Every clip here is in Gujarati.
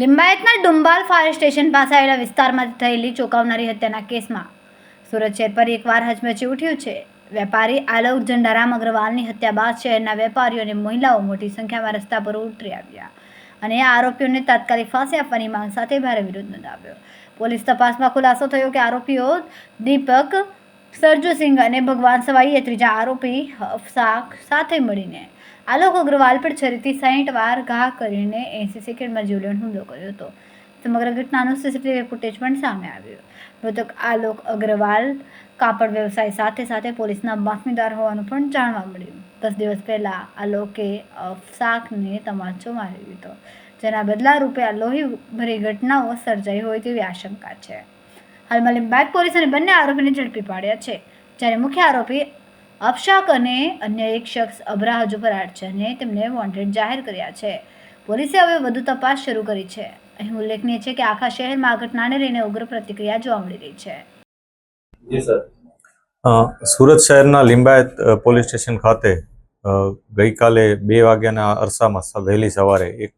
લિંબાયતના ડુંબાલ ફાયર સ્ટેશન પાસે આવેલા વિસ્તારમાં થયેલી ચોંકાવનારી હત્યાના કેસમાં સુરત શહેર પર એકવાર હચમચી ઉઠ્યું છે. વેપારી આલોક ઝંડારામ અગ્રવાલની હત્યા બાદ શહેરના વેપારીઓ અને મહિલાઓ મોટી સંખ્યામાં રસ્તા પર ઉતરી આવ્યા અને આરોપીઓને તાત્કાલિક ફાંસી આપવાની માંગ સાથે ભારે વિરોધ નોંધાવ્યો. પોલીસ તપાસમાં ખુલાસો થયો કે આરોપીઓ દીપક સરજુસિંહ અને ભગવાન સવાઈએ ત્રીજા આરોપી અફસાક સાથે મળીને આલોક અગ્રવાલ પર છરીથી 60 વાર ઘા કરીને 80 સેકન્ડમાં જીવલેણ હુમલો કર્યો હતો. સમગ્ર ઘટનાનું સીસીટીવી ફૂટેજ પણ સામે આવ્યું. મૃતક આલોક અગ્રવાલ કાપડ વ્યવસાય સાથે પોલીસના બાતમીદાર હોવાનું પણ જાણવા મળ્યું. 10 દિવસ પહેલા આલોકે અફસાકને તમાચો મારી દીધો, જેના બદલા રૂપે આ લોહીભરી ઘટનાઓ સર્જાઈ હોય તેવી આશંકા છે. હાલમાં લિંબાયત પોલીસ અને બંને આરોપીને ઝડપી પાડ્યા છે, જ્યારે મુખ્ય આરોપી અફશાક અને અન્ય એક શખ્સ અબરા હજુ ફરાર છે અને તેમને વોન્ટેડ જાહેર કર્યા છે. પોલીસે હવે વધુ તપાસ શરૂ કરી છે. અહીં ઉલ્લેખનીય છે કે આખા શહેરમાં આ ઘટનાને લઈને ઉગ્ર પ્રતિક્રિયા જોવા મળી રહી છે. જી સર, સુરત શહેરના લિંબાયત પોલીસ સ્ટેશન ખાતે ગઈકાલે 2 વાગ્યાના અરસામાં વહેલી સવારે એક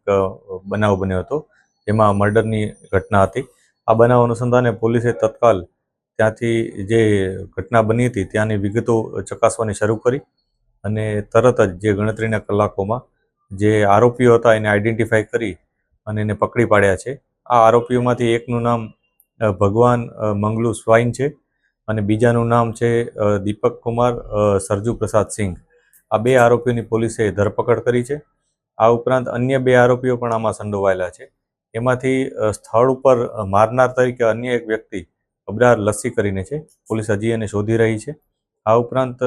બનાવ બન્યો હતો, જેમાં મર્ડરની ઘટના હતી. આ બનાવ અનુસંધાને પોલીસે તત્કાલ ત્યાંથી જે ઘટના બની હતી ત્યાંની વિગતો ચકાસવાની શરૂ કરી અને તરત જ જે ગણતરીના કલાકોમાં જે આરોપીઓ હતા એને આઈડેન્ટિફાઈ કરી અને એને પકડી પાડ્યા છે. આ આરોપીઓમાંથી એકનું નામ ભગવાન મંગલુ સ્વાઈન છે અને બીજાનું નામ છે દીપક કુમાર સરજુ પ્રસાદ સિંઘ. આ 2 આરોપીઓની પોલીસે ધરપકડ કરી છે. આ ઉપરાંત અન્ય 2 આરોપીઓ પણ આમાં સંડોવાયેલા છે. એમાંથી સ્થળ ઉપર મારનાર તરીકે અન્ય એક વ્યક્તિ અબરાર લસ્સી કરીને છે. પોલીસ હજી એને શોધી રહી છે. આ ઉપરાંત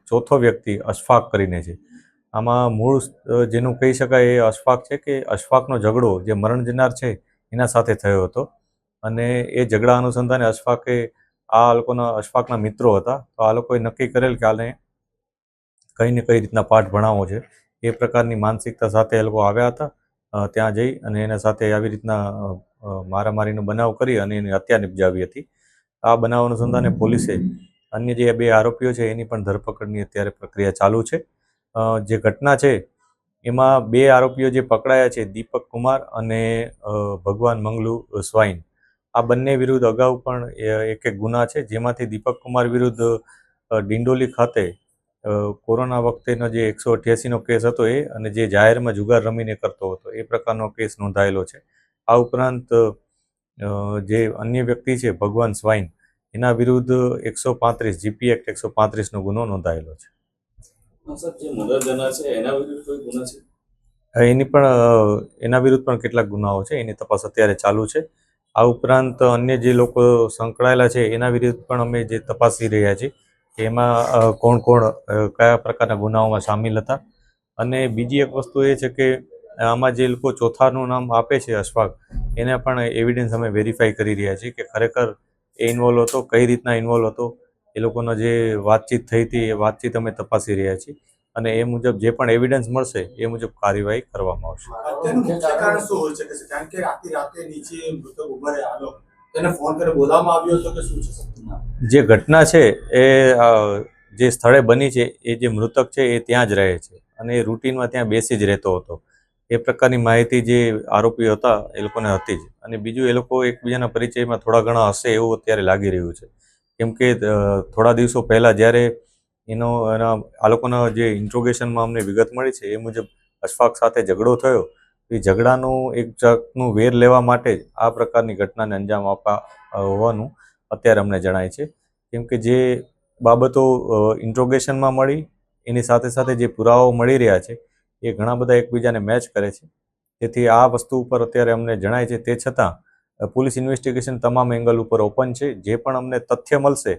ચોથો વ્યક્તિ અશફાક કરીને છે. આમાં મૂળ જેનું કહી શકાય એ અશફાક છે કે અશફાકનો ઝઘડો જે મરણ જનાર છે એના સાથે થયો હતો અને એ ઝઘડા અનુસંધાને અશફાકના મિત્રો હતા. તો આ લોકોએ નક્કી કરેલ કે આને કઈ ને કઈ રીતના પાઠ ભણાવવો છે. એ પ્રકારની માનસિકતા સાથે એ લોકો આવ્યા હતા. ત્યાં જઈ અને એના સાથે આવી રીતના મારામારીનો બનાવ કરી અને એની હત્યા નિપજાવી હતી. આ બનાવ અનુસંધાને પોલીસે અન્ય જે 2 આરોપીઓ છે એની પણ ધરપકડની અત્યારે પ્રક્રિયા ચાલુ છે. જે ઘટના છે એમાં 2 આરોપીઓ જે પકડાયા છે, દીપક કુમાર અને ભગવાન મંગલુ સ્વાઈન, આ બંને વિરુદ્ધ અગાઉ પણ એક ગુના છે, જેમાંથી દીપક કુમાર વિરુદ્ધ ડિંડોલી ખાતે કોરોના વખતેનો જે 188નો કેસ હતો એ અને જે જાહેરમાં જુગાર રમીને કરતો હતો એ પ્રકારનો કેસ નોંધાયેલો છે. આ ઉપરાંત જે અન્ય વ્યક્તિ છે ભગવાન સ્વાઈન, એના વિરુદ્ધ 135 જીપી એક્ટ 135નો ગુનો નોંધાયેલો છે. એના વિરુદ્ધ પણ કેટલાક ગુનાઓ છે, એની તપાસ અત્યારે ચાલુ છે. આ ઉપરાંત અન્ય જે લોકો સંકળાયેલા છે એના વિરુદ્ધ પણ અમે જે તપાસી રહ્યા છીએ કે એમાં કોણ કયા પ્રકારના ગુનાઓમાં સામેલ હતા. અને બીજી એક વસ્તુ એ છે કે આમાં જે લોકો ચોથાનું નામ આપે છે અશફાક, એને પણ એવિડન્સ અમે વેરીફાઈ કરી રહ્યા છીએ કે ખરેખર એ ઇન્વોલ્વ હતો, કઈ રીતના ઇન્વોલ્વ હતો, એ લોકોનો જે વાતચીત થઈ હતી એ વાતચીત અમે તપાસી રહ્યા છીએ અને એ મુજબ જે પણ એવિડન્સ મળશે એ મુજબ કાર્યવાહી કરવામાં આવશે. જે ઘટના છે એ જે સ્થળે બની છે એ જે મૃતક છે એ ત્યાં જ રહે છે અને એ રૂટીનમાં ત્યાં બેસી જ રહેતો હતો. એ પ્રકારની માહિતી જે આરોપીઓ હતા એ લોકોને હતી જ. અને બીજું, એ લોકો એકબીજાના પરિચયમાં થોડા ઘણા હશે એવું અત્યારે લાગી રહ્યું છે, કેમ કે થોડા દિવસો પહેલાં જ્યારે આ લોકોના જે ઇન્ટ્રોગેશનમાં અમને વિગત મળી છે એ મુજબ અશફાક સાથે ઝઘડો થયો. એ ઝઘડાનું એક જાતનું વેર લેવા માટે જ આ પ્રકારની ઘટનાને અંજામ આપવા હોવાનું અત્યારે અમને જણાય છે, કેમ કે જે બાબતો ઇન્ટ્રોગેશનમાં મળી એની સાથે જે પુરાવાઓ મળી રહ્યા છે એ ઘણા બધા એકબીજાને મેચ કરે છે. તેથી આ વસ્તુ ઉપર અત્યારે અમને જણાય છે. તે છતાં પોલીસ ઇન્વેસ્ટિગેશન તમામ એંગલ ઉપર ઓપન છે. જે પણ અમને તથ્ય મળશે